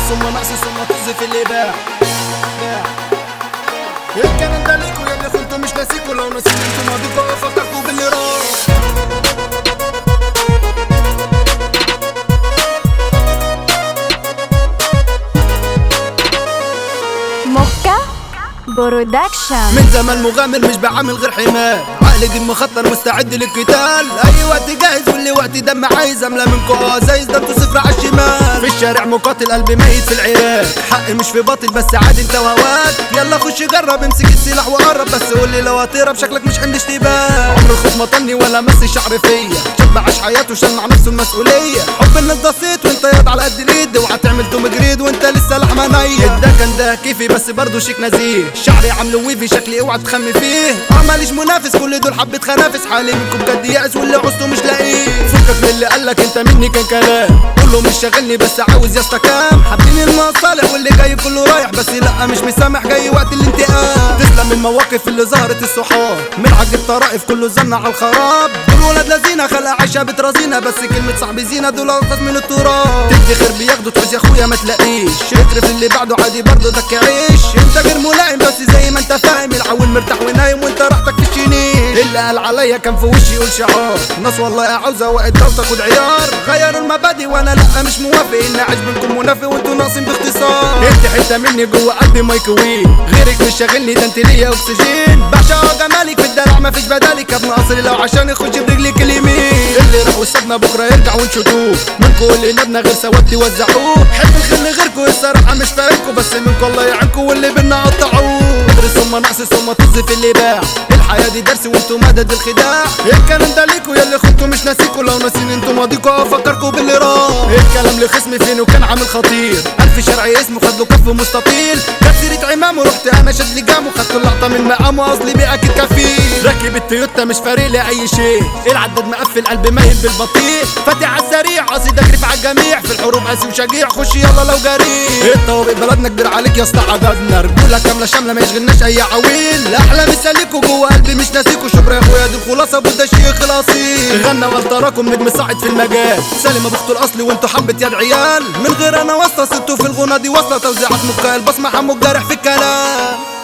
ثم نقص ثم طز في اللي باع. الكلام ده ليكوا يا اللي كنتوا مش ناسيكوا، لو نسيتوا انتوا ماضيكوا فكركوا باللي راح. موكا برودكشن. من زمان مغامر مش بعمل غير حمار، عقلي جيم مخطر مستعد للقتال، اي وقت جاهز واللي وقت دم عايز املى منكوا ازايز، ده انتوا صفر على الشمال. في الشارع مقاتل قلبي ميت في العراق، حقي مش في باطل بس عادي انت وهواك. يلا خش جرب امسك السلاح وقرب، بس قولي لو هتهرب شكلك مش حمل اشتباه. عمر الخوف ما طني ولا مس شعر فيا، شاب عاش حياته شال مع نفسه المسؤوليه. حب الناس بسيط وانت ياض على قد الايد، اوعى تعمل توم جريد وانت لسه لحمه نيه. ده كان ده كيفي بس برضه شيك نزيه، شعري عامله ويفي شكلي اوعى تخمي فيه. ماليش منافس كل دول حبة خنافس، حالي منكم بجد يأس واللي عوزته مش لاقيه. فكك من اللي قالك انت مني كان كلام، كله مش شاغلني بس عاوز يستكام. حابين المصالح واللي جاي كله رايح، بس لا مش مسامح جاي وقت الانتقام. تسلم المواقف اللي ظهرت الصحاب، من عجب طرائف كله زنا على الخراب. دول ولاد لذينه خلق عيشة بترازينا، بس كلمة صاحبي زينة دول أرخص من التراب. تدي خير بياخدوا تعوز يا اخويا ما تلاقيش، اكرف اللي بعده عادي برضه دك عيش. انت غير ملائم بس زي ما انت فاهم، العون مرتاح ونايم وانت راحتك في الشنين. اللي قال عليا كان في وشي يقول شعار، ناس والله عاوزة وقت ده وتاخد عيار. غيروا المبادئ وانا لا مش موافق، ان اعيش بينكم منافق وانتوا ناقصين باختصار. انت حتة مني جوه قلبي مايكرويف، غيرك مش شاغلني ده انت ليا اكسجين. بعشق جمالك في الدلع مفيش بدالك، ابن اصلي لو عشان يخش برجلك اليمين. اللي راح وسابنا بكره يرجع ونشوفوه، منكم اللي نبنا غير سواد توزعوه. حب الخل غيركم الصراحة مش فاهمكم، بس منكم الله يعينكم واللي بينا قطعوه. ثم نقص ثم طز في اللي باع، الحياة دي درس وانتوا مدد الخداع. الكلام ده ليكوا يا اللي خنتوا مش ناسيكوا، لو ناسين انتوا ماضيكوا افكركوا باللي راح. الكلام لخصمي فين وكان عامل خطير، الف شرعي اسمه خد له كف مستطيل. كانت سيرة عمامه رحت انا شد لي جامه، خدت اللقطة من مقامه اصلي بيه اكيد كفيل. راكب التويوتا مش فارق لي اي شيء، العداد مقفل قلبي مايل بالبطيء. فاتح على السريع قاصد اجري على الجميع، في الحروب قاسي وشجيع خش يلا لو جريء. الطوابق بلدنا كبير عليك يا اسطى عددنا، رجوله كامله شامله ما يشغلناش اي عويل. احلى مثاليكوا جوه قلبي مش ناسيكوا، شبرا يا اخويا دي الخلاصه بودا شيخ الاصيل. غنى والتراكم نجم صاعد في المجال، سالم ابو اخته الاصلي وانتوا حبه يد عيال. من غير انا واسطه صرتوا في الغنى دي واصله، توزيعات مكايل بصمه حمو الجارح في الكلام.